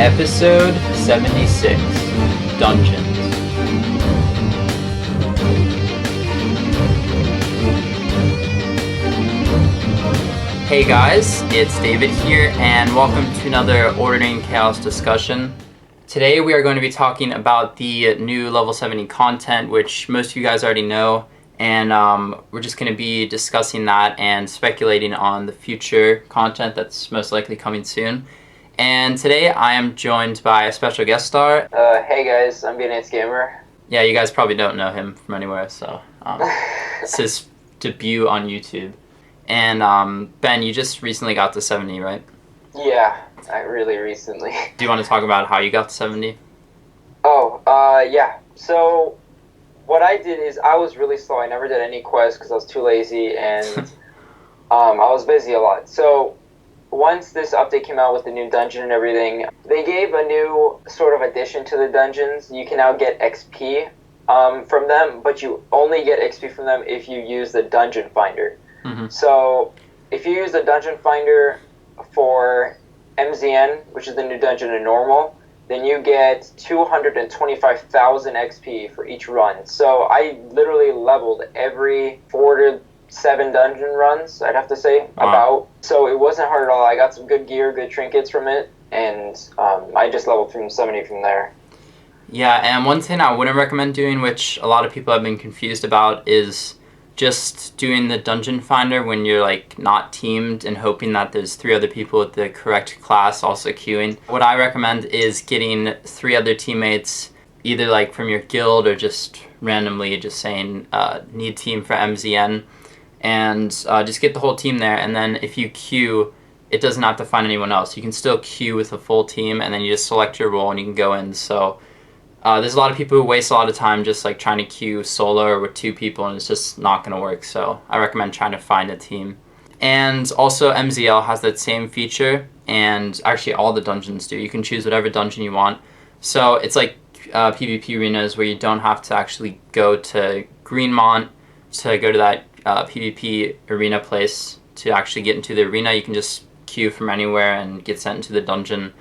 Episode 76, Dungeons. Hey guys, it's David here, and welcome to another Ordering Chaos discussion. Today we are going to be talking about the new level 70 content, which most of you guys already know, and we're just going to be discussing that and speculating on the future content that's most likely coming soon. And today I am joined by a special guest star. Hey guys, I'm Bnatesgamer. Yeah, you guys probably don't know him from anywhere, so it's his debut on YouTube. And Ben, you just recently got to 70, right? Yeah, I really recently. Do you want to talk about how you got to 70? Yeah. So what I did is I was really slow. I never did any quests because I was too lazy, and I was busy a lot. So once this update came out with the new dungeon and everything, they gave a new sort of addition to the dungeons. You can now get XP from them, but you only get XP from them if you use the dungeon finder. Mm-hmm. So if you use the dungeon finder for MZN, which is the new dungeon in normal, then you get 225,000 XP for each run. So I literally leveled every 4 to 7 dungeon runs, I'd have to say, about. So it wasn't hard at all. I got some good gear, good trinkets from it, and I just leveled through 70 from there. Yeah, and one thing I wouldn't recommend doing, which a lot of people have been confused about, is just doing the dungeon finder when you're like not teamed and hoping that there's 3 other people with the correct class also queuing. What I recommend is getting 3 other teammates, either like from your guild or just randomly just saying need team for MZN, and just get the whole team there. And then if you queue, it doesn't have to find anyone else. You can still queue with a full team, and then you just select your role and you can go in. So there's a lot of people who waste a lot of time just like trying to queue solo or with 2 people, and it's just not going to work. So I recommend trying to find a team. And also MZL has that same feature, and actually all the dungeons do. You can choose whatever dungeon you want. So it's like PvP arenas where you don't have to actually go to Greenmont to go to that PvP arena place to actually get into the arena. You can just queue from anywhere and get sent into the dungeon.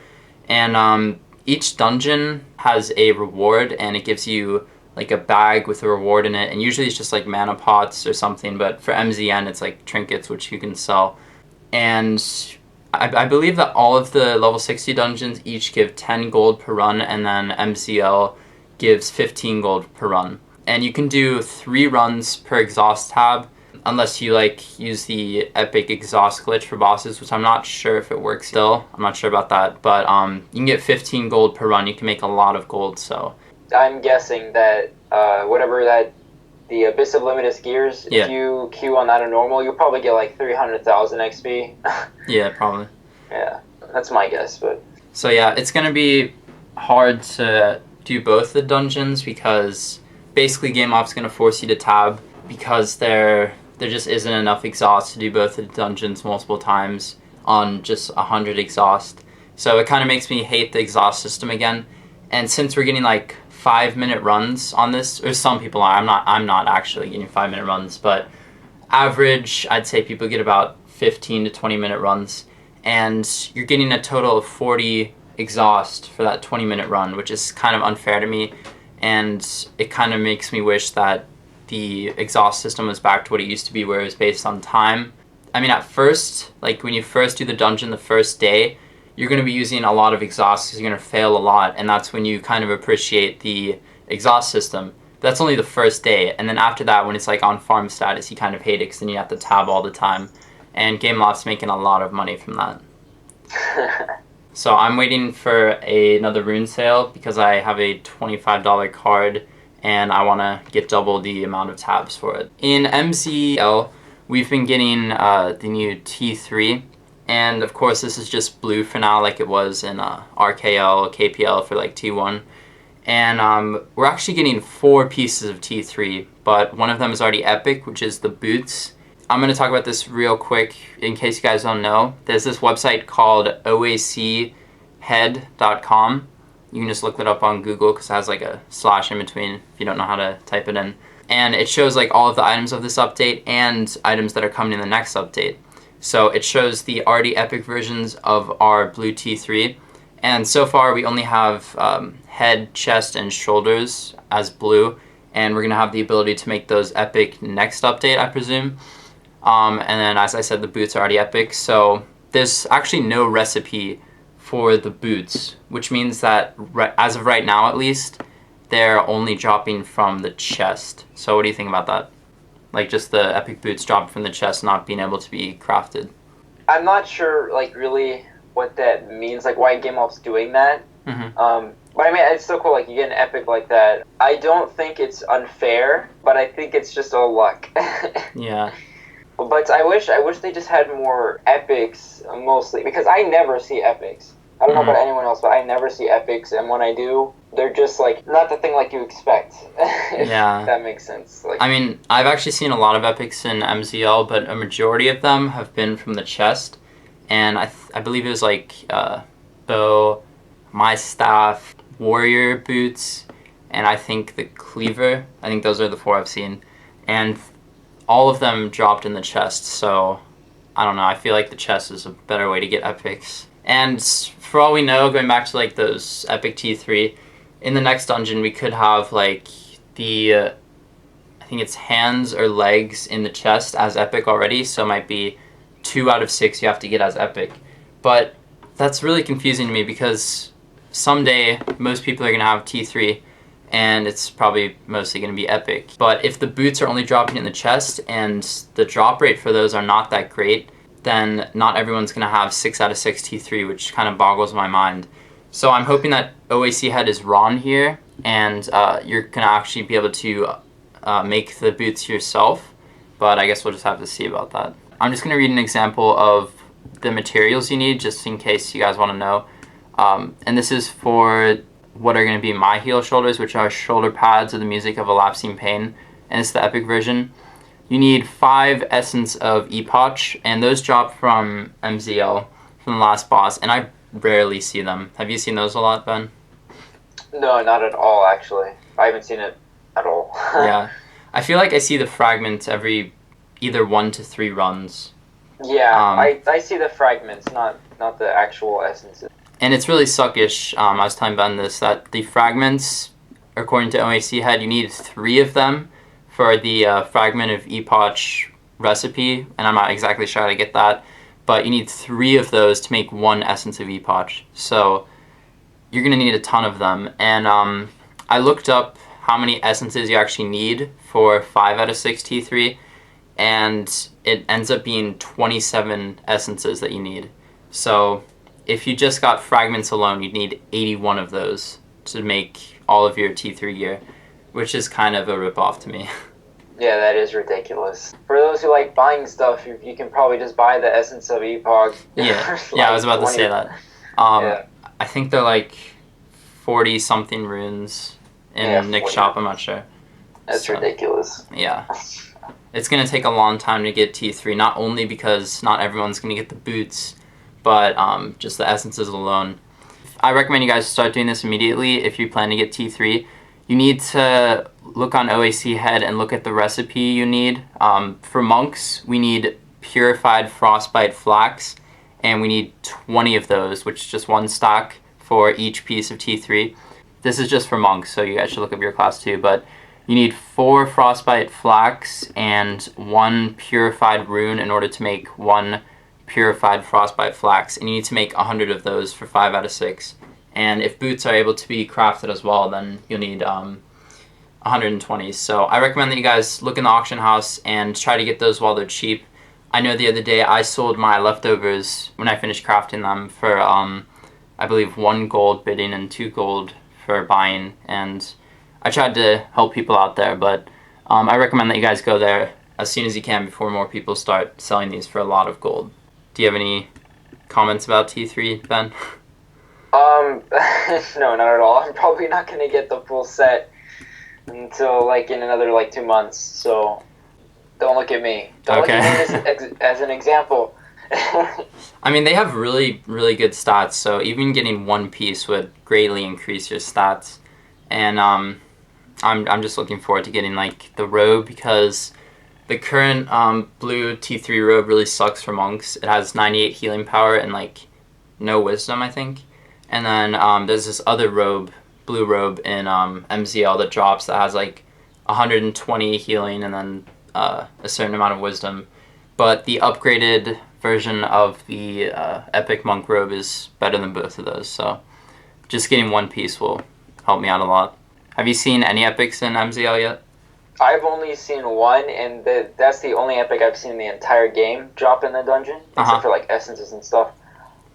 And each dungeon has a reward, and it gives you like a bag with a reward in it, and usually it's just like mana pots or something, but for MZN it's like trinkets which you can sell. And I believe that all of the level 60 dungeons each give 10 gold per run, and then MZL gives 15 gold per run. And you can do 3 runs per exhaust tab, unless you like use the epic exhaust glitch for bosses, which I'm not sure if it works still. I'm not sure about that, but you can get 15 gold per run. You can make a lot of gold. So I'm guessing that whatever that the Abyss of Limitless Gears, yeah. If you queue on that in normal, you'll probably get like 300,000 XP. Yeah, probably. Yeah, that's my guess. But so yeah, it's gonna be hard to do both the dungeons because basically Game Off's gonna force you to tab because there just isn't enough exhaust to do both the dungeons multiple times on just 100 exhaust. So it kind of makes me hate the exhaust system again. And since we're getting like 5-minute runs on this, or some people are, I'm not actually getting 5-minute runs, but average, I'd say people get about 15 to 20-minute runs, and you're getting a total of 40 exhaust for that 20-minute run, which is kind of unfair to me, and it kind of makes me wish that the exhaust system was back to what it used to be, where it was based on time. I mean, at first, like when you first do the dungeon the first day, you're going to be using a lot of exhaust because you're going to fail a lot, and that's when you kind of appreciate the exhaust system. That's only the first day, and then after that, when it's like on farm status, you kind of hate it because then you have to tab all the time, and Gameloft's making a lot of money from that. So I'm waiting for another rune sale because I have a $25 card, and I want to get double the amount of tabs for it. In MZL, we've been getting the new T3, and of course this is just blue for now, like it was in RKL, KPL for like T1. And we're actually getting 4 pieces of T3, but one of them is already epic, which is the boots. I'm going to talk about this real quick in case you guys don't know. There's this website called OAChead.com. You can just look it up on Google because it has like a slash in between if you don't know how to type it in. And it shows like all of the items of this update and items that are coming in the next update. So it shows the already epic versions of our blue T3, And so far we only have head, chest, and shoulders as blue, and we're going to have the ability to make those epic next update, I presume. And then, as I said, the boots are already epic, so there's actually no recipe for the boots, which means that, as of right now at least, they're only dropping from the chest. So what do you think about that? Like, just the epic boots dropping from the chest not being able to be crafted. I'm not sure, like, really what that means, like, why GameOp's doing that. But I mean, it's still cool, like, you get an epic like that. I don't think it's unfair, but I think it's just all luck. Yeah. But I wish they just had more epics, mostly, because I never see epics. I don't know about anyone else, but I never see epics, and when I do, they're just, like, not the thing like you expect. Yeah. That makes sense. Like, I mean, I've actually seen a lot of epics in MZL, but a majority of them have been from the chest, and I believe it was, like, bow, my staff, warrior boots, and I think the cleaver. I think those are the 4 I've seen. And all of them dropped in the chest, so I don't know. I feel like the chest is a better way to get epics. And for all we know, going back to like those epic T3, in the next dungeon we could have like the, I think it's hands or legs in the chest as epic already, so it might be 2 out of 6 you have to get as epic. But that's really confusing to me because someday most people are going to have T3, and it's probably mostly going to be epic. But if the boots are only dropping in the chest and the drop rate for those are not that great, then not everyone's going to have 6 out of 6 T3, which kind of boggles my mind. So I'm hoping that O&C head is Ron here, and you're going to actually be able to make the boots yourself, but I guess we'll just have to see about that. I'm just going to read an example of the materials you need, just in case you guys want to know. And this is for what are going to be my heel shoulders, which are shoulder pads of the music of elapsing pain, and it's the epic version. You need 5 essence of epoch, and those drop from MZL, from the last boss, and I rarely see them. Have you seen those a lot, Ben? No, not at all, actually. I haven't seen it at all. Yeah. I feel like I see the fragments every either 1 to 3 runs. Yeah, I see the fragments, not the actual essences. And it's really suckish, I was telling Ben this, that the fragments, according to O&C head, you need 3 of them for the fragment of epoch recipe, and I'm not exactly sure how to get that, but you need 3 of those to make 1 essence of epoch. So you're going to need a ton of them, and I looked up how many essences you actually need for 5 out of 6 T3, and it ends up being 27 essences that you need. So if you just got fragments alone, you'd need 81 of those to make all of your T3 gear, which is kind of a ripoff to me. Yeah, that is ridiculous. For those who like buying stuff, you can probably just buy the essence of epoch. Yeah, yeah, I was about to say that. Yeah. I think they're like 40-something runes in Nick's shop, I'm not sure. That's ridiculous. Yeah. It's going to take a long time to get T3, not only because not everyone's going to get the boots, but just the essences alone. I recommend you guys start doing this immediately if you plan to get T3. You need to look on O&C head and look at the recipe you need. For monks, we need purified frostbite flax, and we need 20 of those, which is just 1 stock for each piece of T3. This is just for monks, so you guys should look up your class too, but you need 4 frostbite flax and 1 purified rune in order to make 1 purified frostbite flax, and you need to make 100 of those for 5 out of 6. And if boots are able to be crafted as well, then you'll need 120. So I recommend that you guys look in the auction house and try to get those while they're cheap. I know the other day I sold my leftovers when I finished crafting them for I believe 1 gold bidding and 2 gold for buying, and I tried to help people out there, but I recommend that you guys go there as soon as you can before more people start selling these for a lot of gold. Do you have any comments about T3, Ben? No, not at all. I'm probably not going to get the full set until, like, in another, like, 2 months, so don't look at me. Don't look at me as an example. I mean, they have really, really good stats, so even getting 1 piece would greatly increase your stats. And I'm just looking forward to getting, like, the robe, because the current blue T3 robe really sucks for monks. It has 98 healing power and, like, no wisdom, I think. And then there's this other robe, blue robe in MZL that drops that has like 120 healing and then a certain amount of wisdom. But the upgraded version of the epic monk robe is better than both of those. So just getting one piece will help me out a lot. Have you seen any epics in MZL yet? I've only seen one, and that's the only epic I've seen in the entire game drop in the dungeon, except for like essences and stuff.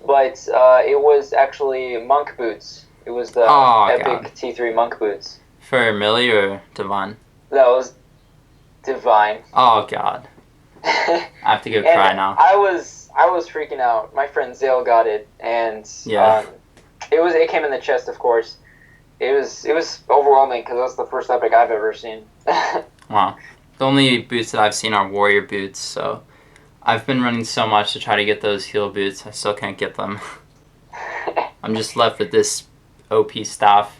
But it was actually monk boots. It was the epic God. T3 monk boots. For Millie or Divine? That was Divine. Oh God. I have to go cry now. I was freaking out. My friend Zale got it, and it came in the chest, of course. It was overwhelming because that's the first epic I've ever seen. Wow. The only boots that I've seen are warrior boots, so I've been running so much to try to get those heal boots. I still can't get them. I'm just left with this OP staff.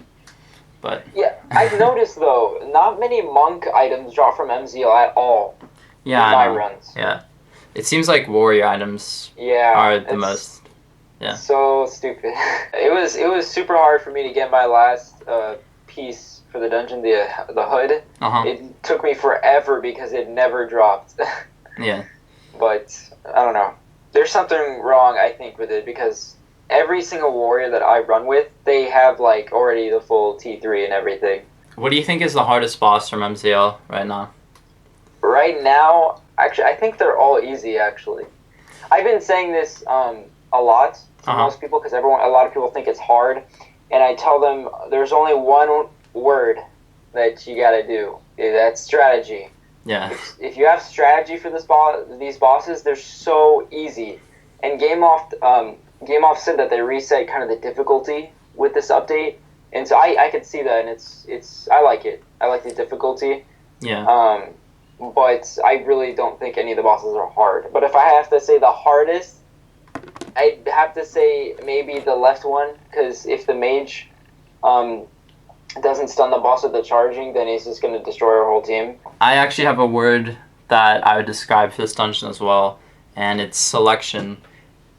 But yeah, I've noticed though, not many monk items drop from MZL at all. Yeah, in my runs. Yeah. It seems like warrior items are the most. Yeah. So stupid. It was super hard for me to get my last piece for the dungeon, the hood. It took me forever because it never dropped. Yeah. But I don't know. There's something wrong, I think, with it because every single warrior that I run with, they have like already the full T3 and everything. What do you think is the hardest boss from MZL right now? Right now, actually, I think they're all easy. Actually, I've been saying this a lot to most people because a lot of people think it's hard, and I tell them there's only one word that you got to do. That's strategy. Yeah. If you have strategy for these bosses, they're so easy. And Game Off said that they reset kind of the difficulty with this update, and so I could see that, and it's I like it. I like the difficulty. Yeah. But I really don't think any of the bosses are hard. But if I have to say the hardest, I'd have to say maybe the left one, because if the mage doesn't stun the boss with the charging, then he's just going to destroy our whole team. I actually have a word that I would describe for this dungeon as well, and it's selection.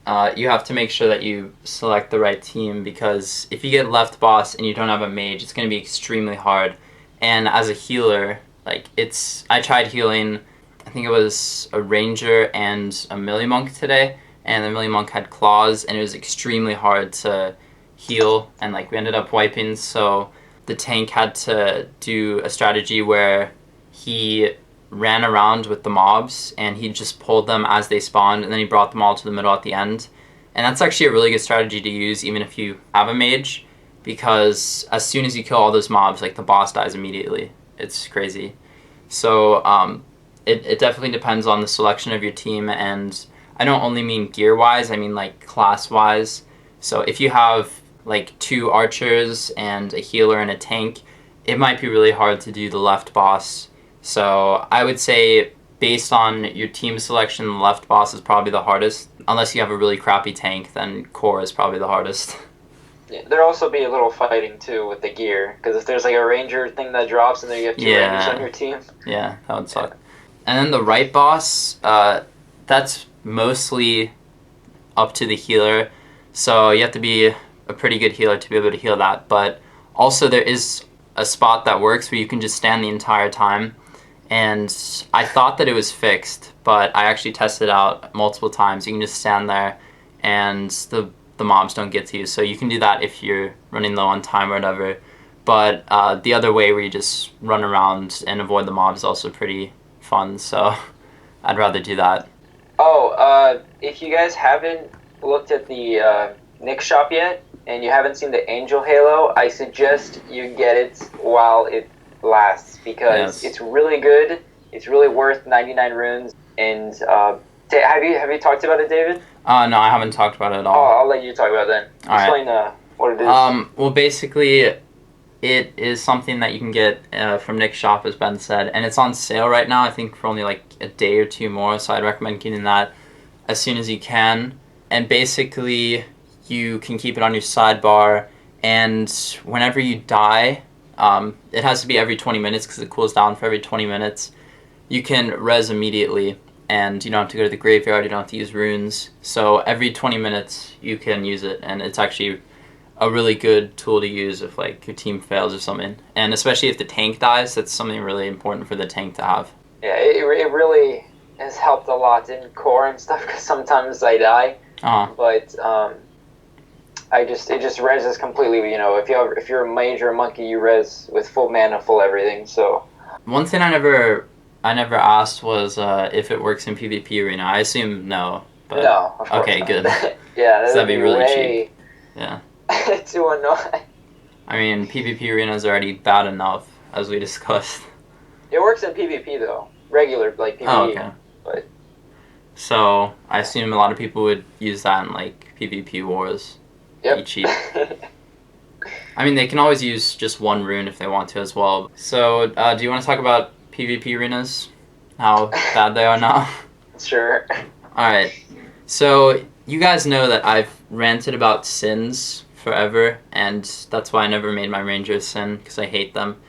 You have to make sure that you select the right team, because if you get left boss and you don't have a mage, it's going to be extremely hard. And as a healer, I tried healing, I think it was a ranger and a melee monk today, and the melee monk had claws, and it was extremely hard to heal, and we ended up wiping, so the tank had to do a strategy where he ran around with the mobs, and he just pulled them as they spawned, and then he brought them all to the middle at the end. And that's actually a really good strategy to use even if you have a mage, because as soon as you kill all those mobs, the boss dies immediately. It's crazy. So it definitely depends on the selection of your team, and I don't only mean gear-wise, I mean class-wise. So if you have 2 archers and a healer and a tank, it might be really hard to do the left boss. So I would say based on your team selection, the left boss is probably the hardest. Unless you have a really crappy tank, then core is probably the hardest. Yeah, there'll also be a little fighting too with the gear, because if there's a ranger thing that drops and then you have 2 rangers on your team. Yeah, that would suck. And then the right boss, that's mostly up to the healer. So you have to be a pretty good healer to be able to heal that. But also there is a spot that works where you can just stand the entire time. And I thought that it was fixed, but I actually tested it out multiple times. You can just stand there and the mobs don't get to you. So you can do that if you're running low on time or whatever. But the other way where you just run around and avoid the mobs is also pretty fun. So I'd rather do that. Oh, if you guys haven't looked at the Nick shop yet, and you haven't seen the Angel Halo, I suggest you get it while it lasts, because it's really good. It's really worth 99 runes. And have you talked about it, David? No, I haven't talked about it at all. Oh, I'll let you talk about it then. Explain what it is. Well, basically, it is something that you can get from Nick's shop, as Ben said, and it's on sale right now, I think for only a day or 2 more, so I'd recommend getting that as soon as you can. And basically, you can keep it on your sidebar, and whenever you die, it has to be every 20 minutes because it cools down for every 20 minutes. You can res immediately, and you don't have to go to the graveyard, you don't have to use runes. So every 20 minutes you can use it, and it's actually a really good tool to use if like your team fails or something, and especially if the tank dies, that's something really important for the tank to have. Yeah, it really has helped a lot in core and stuff because sometimes I die, but it just reses completely. You know, if you're a mage or a monkey, you res with full mana, full everything. So one thing I never asked was if it works in PvP arena. I assume no. But no, of course okay, not. good. Yeah, that'd be really cheap. Yeah. Too annoying. I mean, PvP arena is already bad enough, as we discussed. It works in PvP though, regular like PvE. Oh, okay. But so I assume a lot of people would use that in like PvP wars. Yep. Be cheap. I mean, they can always use just one rune if they want to as well. So, do you want to talk about PvP arenas? How bad they are now? Sure. Alright. So, you guys know that I've ranted about Sins forever, and that's why I never made my Rangers Sin, because I hate them.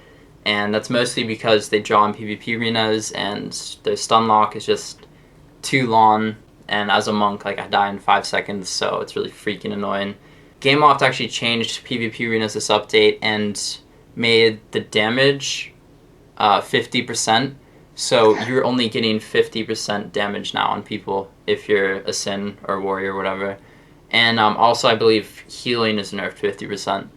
And that's mostly because they draw in PvP arenas, and their stun lock is just too long, and as a monk, like, I die in 5 seconds, so it's really freaking annoying. Gameloft actually changed PvP arenas this update and made the damage 50%. So you're only getting 50% damage now on people if you're a Sin or Warrior or whatever. And also I believe healing is nerfed 50%.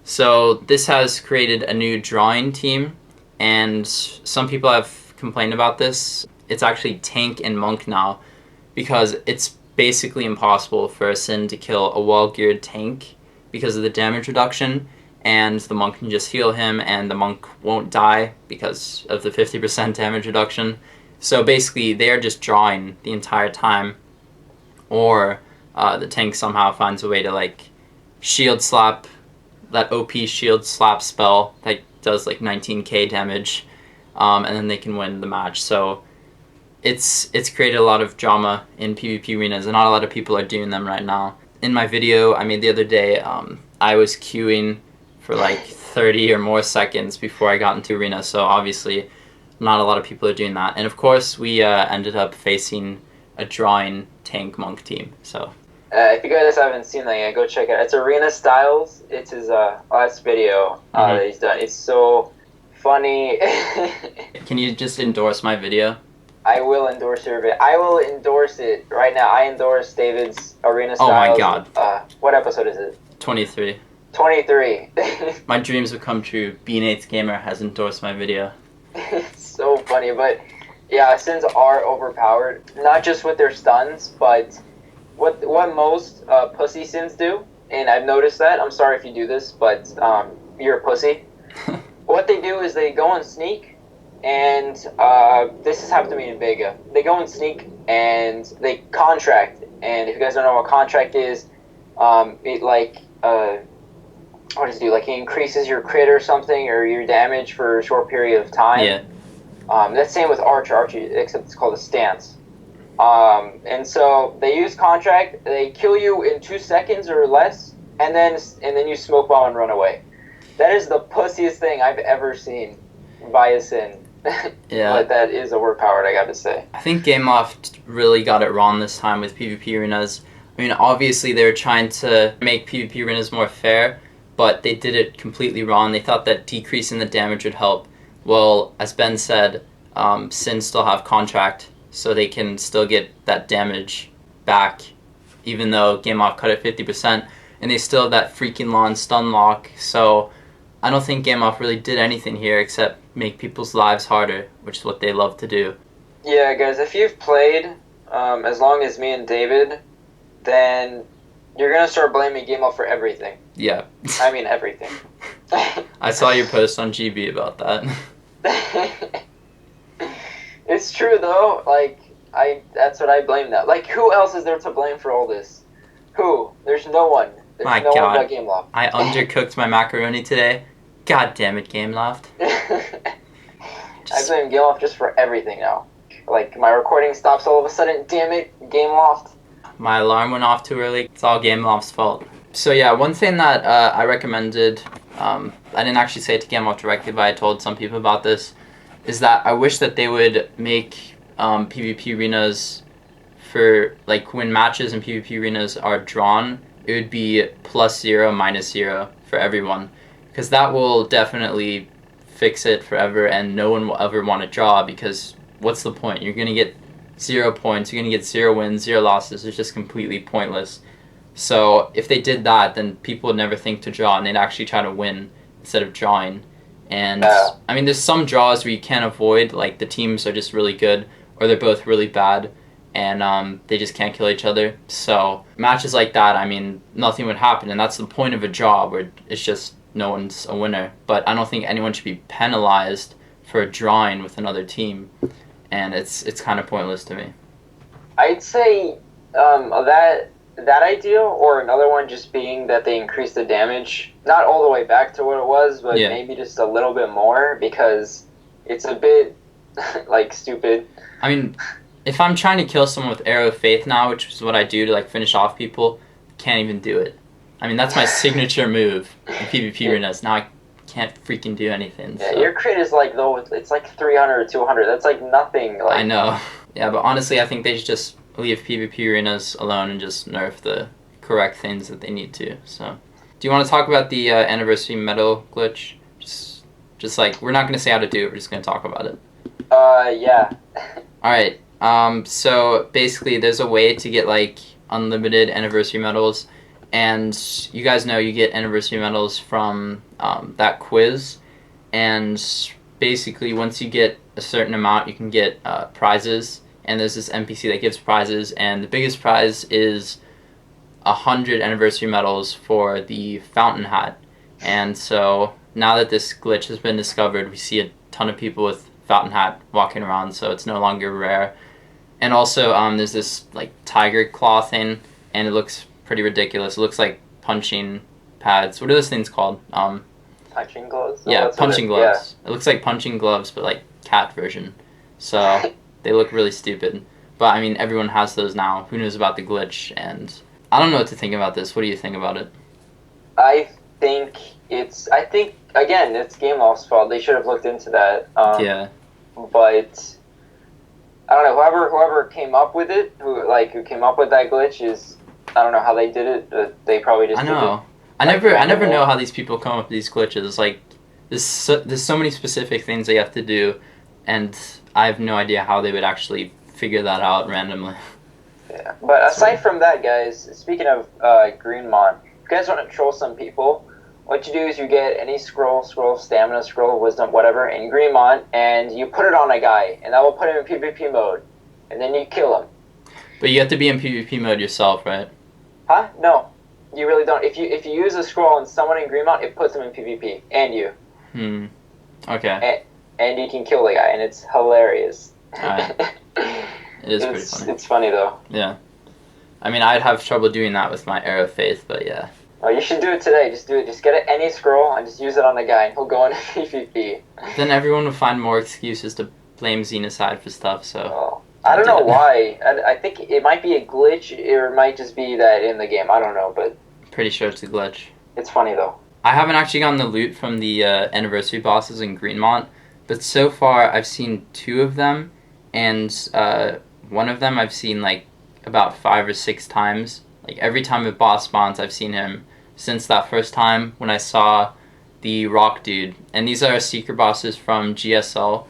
So this has created a new drawing team, and some people have complained about this. It's actually tank and monk now, because it's basically impossible for a Sin to kill a well-geared tank because of the damage reduction, and the monk can just heal him, and the monk won't die because of the 50% damage reduction. So basically, they are just drawing the entire time, or the tank somehow finds a way to like shield slap, that OP shield slap spell that does like 19k damage, and then they can win the match. So it's created a lot of drama in PvP arenas, and not a lot of people are doing them right now. In my video I made the other day, I was queuing for like 30 or more seconds before I got into arena, so obviously not a lot of people are doing that. And of course we ended up facing a drawing tank monk team. So if you guys haven't seen that yet, go check it out. It's Arena Styles. It's his last video that he's done. It's so funny. Can you just endorse my video? I will endorse your video. I will endorse it right now. I endorse David's Arena Styles. Oh my god. What episode is it? 23. 23. My dreams have come true. Bnatesgamer has endorsed my video. It's so funny, but yeah, Sins are overpowered. Not just with their stuns, but what most pussy Sins do, and I've noticed that. I'm sorry if you do this, but you're a pussy. What they do is they go and sneak, and this has happened to me in Vega. They go and sneak, and they contract. And if you guys don't know what contract is, it like what does it do? Like it increases your crit or something, or your damage for a short period of time. Yeah. That's same with Archer, except it's called a stance. And so they use contract. They kill you in 2 seconds or less, and then you smoke bomb and run away. That is the pussiest thing I've ever seen by a Sin. Yeah. But that is overpowered, I gotta say. I think Gameloft really got it wrong this time with PvP arenas. I mean, obviously they were trying to make PvP arenas more fair, but they did it completely wrong. They thought that decreasing the damage would help. Well, as Ben said, Sin still have contract, so they can still get that damage back, even though Gameloft cut it 50%, and they still have that freaking long stun lock. So I don't think Gameloft really did anything here except make people's lives harder, which is what they love to do. Yeah, guys, if you've played as long as me and David, then you're gonna start blaming Gameloft for everything. Yeah. I mean everything. I saw your post on GB about that. It's true though. Like that's what I blame that. Like who else is there to blame for all this? Who? There's no one. There's My no God. one but Gameloft. I undercooked my macaroni today. God damn it, Gameloft. I blame Gameloft just for everything now. Like my recording stops all of a sudden. Damn it, Gameloft. My alarm went off too early. It's all Gameloft's fault. So yeah, one thing that I recommended, I didn't actually say it to Gameloft directly, but I told some people about this, is that I wish that they would make PvP arenas for, like, when matches in PvP arenas are drawn, it would be +0, -0 for everyone, because that will definitely fix it forever, and no one will ever want to draw, because what's the point? You're going to get 0 points, you're going to get 0 wins, 0 losses. It's just completely pointless. So if they did that, then people would never think to draw, and they'd actually try to win instead of drawing. And I mean, there's some draws where you can't avoid, like the teams are just really good, or they're both really bad, and they just can't kill each other. So matches like that, I mean, nothing would happen, and that's the point of a draw, where it's just no one's a winner. But I don't think anyone should be penalized for drawing with another team, and it's kind of pointless to me. I'd say that idea, or another one just being that they increase the damage, not all the way back to what it was, but maybe just a little bit more, because it's a bit like stupid. I mean, if I'm trying to kill someone with Arrow of Faith now, which is what I do to like finish off people, can't even do it. I mean, that's my signature move in PvP arenas. Now I can't freaking do anything. Yeah, so. Your crit is like, though, it's like 300 or 200. That's like nothing. Like... I know. Yeah, but honestly, I think they should just leave PvP arenas alone and just nerf the correct things that they need to. So, do you want to talk about the anniversary medal glitch? Just like, we're not going to say how to do it. We're just going to talk about it. Yeah. All right. So basically, there's a way to get like unlimited anniversary medals. And you guys know you get anniversary medals from that quiz, and basically once you get a certain amount, you can get prizes, and there's this NPC that gives prizes, and the biggest prize is 100 anniversary medals for the fountain hat. And so now that this glitch has been discovered, we see a ton of people with fountain hat walking around, so it's no longer rare. And also there's this like tiger claw thing, and it looks pretty ridiculous. It looks like punching pads. What are those things called? Punching gloves? Yeah, punching gloves. Yeah. It looks like punching gloves, but like cat version. So they look really stupid. But I mean, everyone has those now. Who knows about the glitch? And I don't know what to think about this. What do you think about it? I think again, it's Game Loft's fault. They should have looked into that. Yeah. But I don't know. Whoever came up with it, who came up with that glitch is. I don't know how they did it, but they probably just. I know. I never know how these people come up with these glitches. Like, there's so many specific things they have to do, and I have no idea how they would actually figure that out randomly. Yeah, but aside from that, guys, speaking of Greenmont, if you guys want to troll some people, what you do is you get any scroll of stamina, scroll of wisdom, whatever, in Greenmont, and you put it on a guy, and that will put him in PvP mode, and then you kill him. But you have to be in PvP mode yourself, right? Huh? No, you really don't. If you use a scroll on someone in Greenmont, it puts them in PvP, and you. Okay. And you can kill the guy, and it's hilarious. Alright. It is pretty funny. It's funny though. Yeah. I mean, I'd have trouble doing that with my Arrow of Faith, but yeah. Oh, you should do it today. Just do it. Just get any scroll and just use it on the guy, and he'll go into PvP. Then everyone will find more excuses to blame Xenocide for stuff. So. Oh. I don't know why. I think it might be a glitch, or it might just be that in the game. I don't know, but... Pretty sure it's a glitch. It's funny, though. I haven't actually gotten the loot from the anniversary bosses in Greenmont, but so far I've seen 2 of them, and one of them I've seen, like, about 5 or 6 times. Like, every time a boss spawns, I've seen him since that first time when I saw the rock dude. And these are secret bosses from GSL.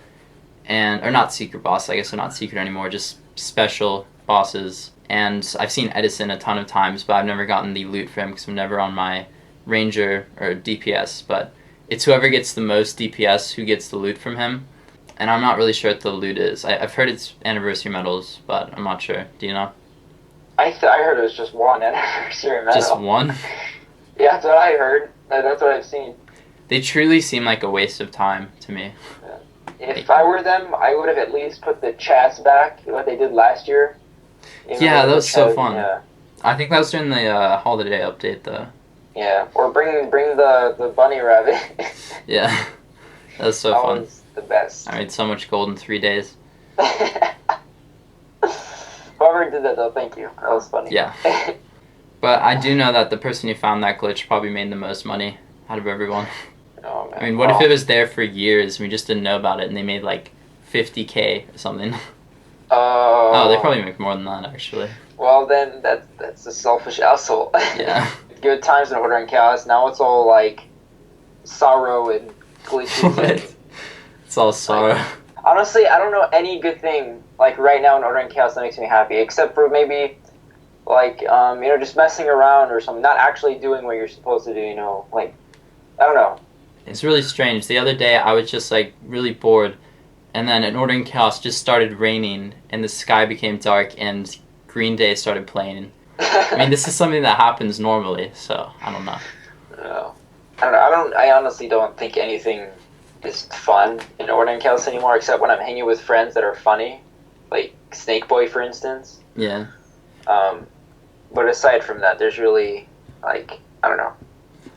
Or not secret boss, I guess they're not secret anymore, just special bosses. And I've seen Edison a ton of times, but I've never gotten the loot for him because I'm never on my Ranger or DPS. But it's whoever gets the most DPS who gets the loot from him. And I'm not really sure what the loot is. I've heard it's anniversary medals, but I'm not sure. Do you know? I heard it was just 1 anniversary medal. Just 1? Yeah, that's what I heard. That's what I've seen. They truly seem like a waste of time to me. Yeah. If I were them, I would have at least put the chats back, what they did last year. Yeah, that was so fun. Yeah. I think that was during the holiday update, though. Yeah, or bring the bunny rabbit. Yeah, that was so fun. That was the best. I made so much gold in 3 days. Whoever did that, though, thank you. That was funny. Yeah. But I do know that the person who found that glitch probably made the most money out of everyone. Oh, man. I mean, what if it was there for years and we just didn't know about it and they made like 50K or something? Oh, they probably make more than that, actually. Well, then that's a selfish asshole. Yeah. Good times in Order and Chaos. Now it's all like sorrow and glitches. It's all sorrow. Like, honestly, I don't know any good thing like right now in Order and Chaos that makes me happy, except for maybe like just messing around or something, not actually doing what you're supposed to do. Like I don't know. It's really strange. The other day, I was just like really bored, and then in Order and Chaos just started raining, and the sky became dark, and Green Day started playing. I mean, this is something that happens normally, so I don't know. No. I don't know. I honestly don't think anything is fun in Order and Chaos anymore, except when I'm hanging with friends that are funny, like Snake Boy, for instance. Yeah. But aside from that, there's really like I don't know.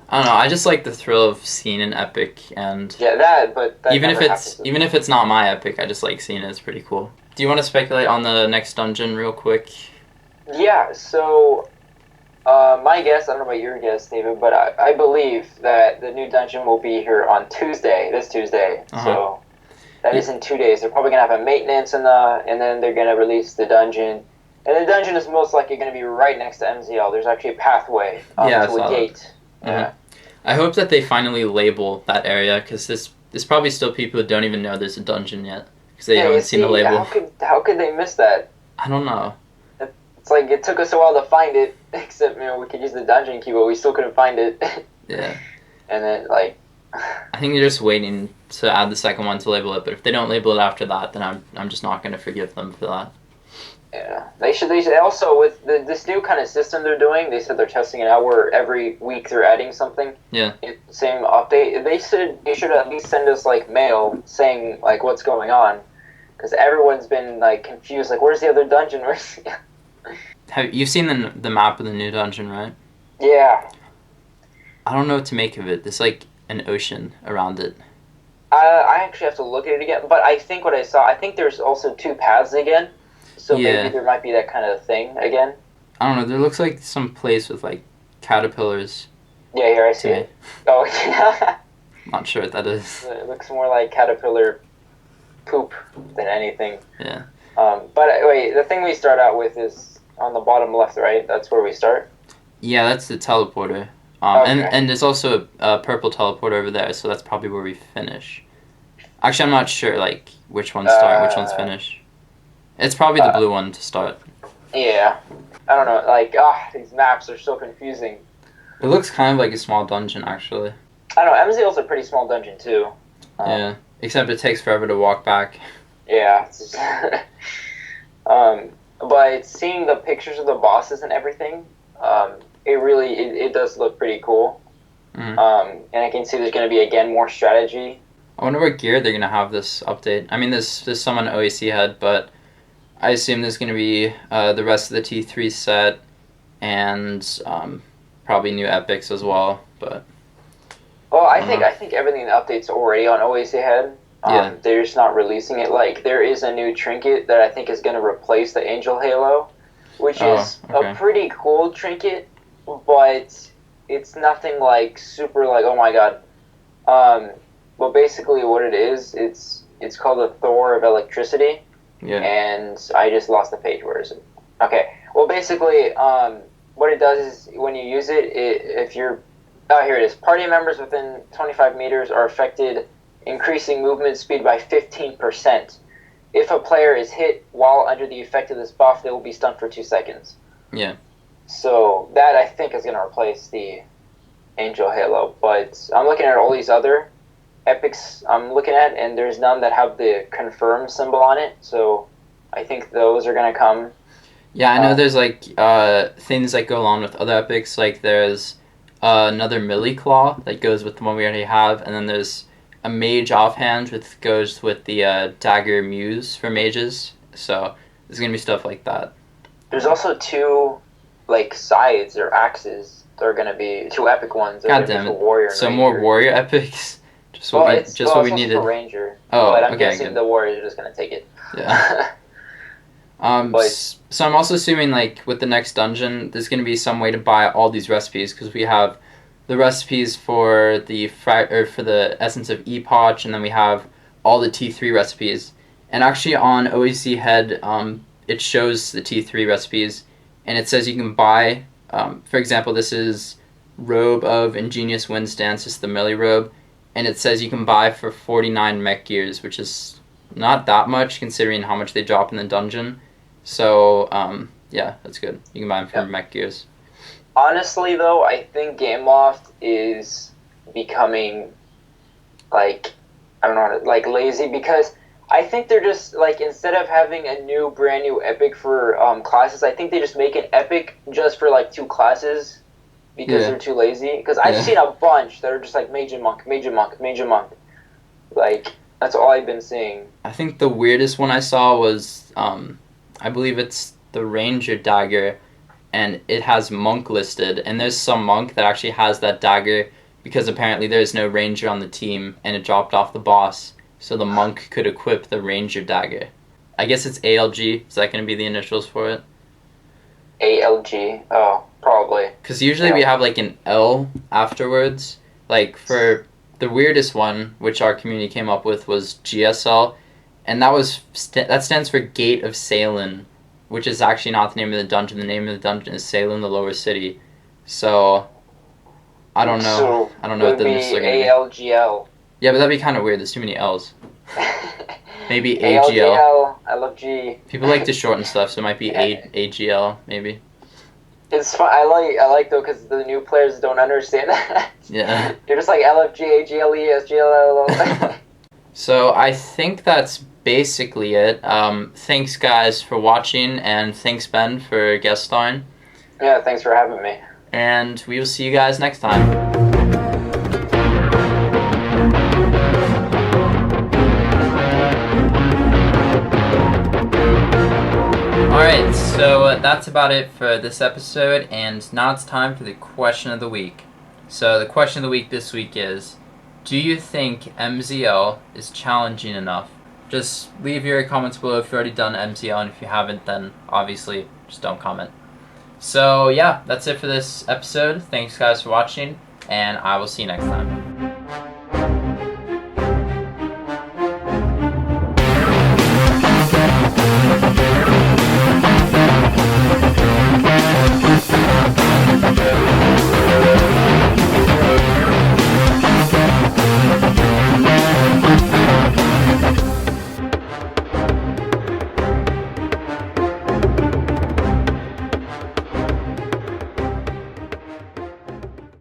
I just like the thrill of seeing an epic, and yeah, that even if it's not my epic, I just like seeing it. It's pretty cool. Do you want to speculate on the next dungeon real quick? Yeah. So, my guess, I don't know about your guess, David, but I believe that the new dungeon will be here on this Tuesday. Uh-huh. So that is in 2 days. They're probably gonna have a maintenance and then they're gonna release the dungeon. And the dungeon is most likely going to be right next to MZL. There's actually a pathway to a gate. Yeah. I hope that they finally label that area, because there's probably still people who don't even know there's a dungeon yet, because they haven't seen the label. How could they miss that? I don't know. It's like it took us a while to find it, except we could use the dungeon key, but we still couldn't find it. Yeah. And then like. I think they're just waiting to add the second one to label it, but if they don't label it after that, then I'm just not going to forgive them for that. Yeah, they should also with this new kind of system they're doing. They said they're testing it out where every week they're adding something. Yeah. Same update. They should at least send us like mail saying like what's going on, because everyone's been like confused. Like, where's the other dungeon? You've seen the map of the new dungeon, right? Yeah. I don't know what to make of it. There's like an ocean around it. I actually have to look at it again, but I think what I saw. I think there's also two paths again. So maybe there might be that kind of thing again. I don't know. There looks like some place with like caterpillars. Yeah, here I see it. Oh, yeah. Not sure what that is. It looks more like caterpillar poop than anything. Yeah. But wait, the thing we start out with is on the bottom left, right? That's where we start? Yeah, that's the teleporter. Okay. And there's also a purple teleporter over there, so that's probably where we finish. Actually, I'm not sure like which ones start, which ones finish. It's probably the blue one to start. Yeah. I don't know. Like, these maps are so confusing. It looks kind of like a small dungeon, actually. I don't know. MZL's a pretty small dungeon, too. Yeah. Except it takes forever to walk back. Yeah. But seeing the pictures of the bosses and everything, it does look pretty cool. Mm-hmm. And I can see there's going to be, again, more strategy. I wonder what gear they're going to have this update. I mean, there's some on O&C head, but I assume there's going to be the rest of the T3 set and probably new epics as well. But well, I think everything in the update's already on O&C head. Yeah. They're just not releasing it. Like, there is a new trinket that I think is going to replace the Angel Halo, which is a pretty cool trinket, but it's nothing like super like, oh my god. But basically what it is, it's called the Thor of Electricity. Yeah. And I just lost the page. Where is it? Okay. Well, basically, what it does is when you use it, if you're... Oh, here it is. Party members within 25 meters are affected, increasing movement speed by 15%. If a player is hit while under the effect of this buff, they will be stunned for 2 seconds. Yeah. So that, I think, is going to replace the Angel Halo. But I'm looking at all these other epics I'm looking at, and there's none that have the confirm symbol on it, so I think those are going to come. Yeah, I know there's like things that go along with other epics, like there's another Millie Claw that goes with the one we already have, and then there's a Mage Offhand which goes with the Dagger Muse for mages, so there's going to be stuff like that. There's also two like scythes or axes that are going to be two epic ones. God damn it. Warrior so Ranger. More warrior epics? What we needed. For Ranger. Oh, but I'm okay, guessing good. the Warriors are just going to take it. Yeah. So I'm also assuming like with the next dungeon, there's going to be some way to buy all these recipes, because we have the recipes for the for the Essence of Epoch, and then we have all the T3 recipes, And actually on O&C Head, it shows the T3 recipes, and it says you can buy, for example, this is Robe of Ingenious Winds Dance, is the melee robe, and it says you can buy for 49 mech gears, which is not that much considering how much they drop in the dungeon. So, yeah, that's good. You can buy them for mech gears. Honestly, though, I think Gameloft is becoming, like, I don't know, like, lazy, because I think they're just, like, instead of having a brand new epic for classes, I think they just make an epic just for, like, 2 classes because they're too lazy. Because I've seen a bunch that are just, like, Mage and Monk, Mage and Monk, Mage and Monk. Like, that's all I've been seeing. I think the weirdest one I saw was, I believe it's the Ranger Dagger, and it has Monk listed, and there's some Monk that actually has that dagger because apparently there's no Ranger on the team, and it dropped off the boss, so the Monk could equip the Ranger Dagger. I guess it's ALG. Is that going to be the initials for it? ALG? Oh, probably. Because usually we have like an L afterwards. Like for the weirdest one, which our community came up with, was GSL, and that stands for Gate of Salem, which is actually not the name of the dungeon. The name of the dungeon is Salem, the Lower City. So, I don't know. So I don't know what the initials are going to be. ALGL. Yeah, but that'd be kind of weird. There's too many L's. Maybe AGL. ALGL, I love G. People like to shorten stuff, so it might be AGL, maybe. It's fun. I like though, because the new players don't understand that. Yeah. You're just like LFG, AGLE, SGL. So I think that's basically it. Thanks guys for watching, and thanks Ben for guest starring. Yeah, thanks for having me. And we will see you guys next time. Alright, so that's about it for this episode, and now it's time for the question of the week. So the question of the week this week is, do you think MZL is challenging enough? Just leave your comments below if you've already done MZL, and if you haven't, then obviously just don't comment. So yeah, that's it for this episode. Thanks guys for watching, and I will see you next time.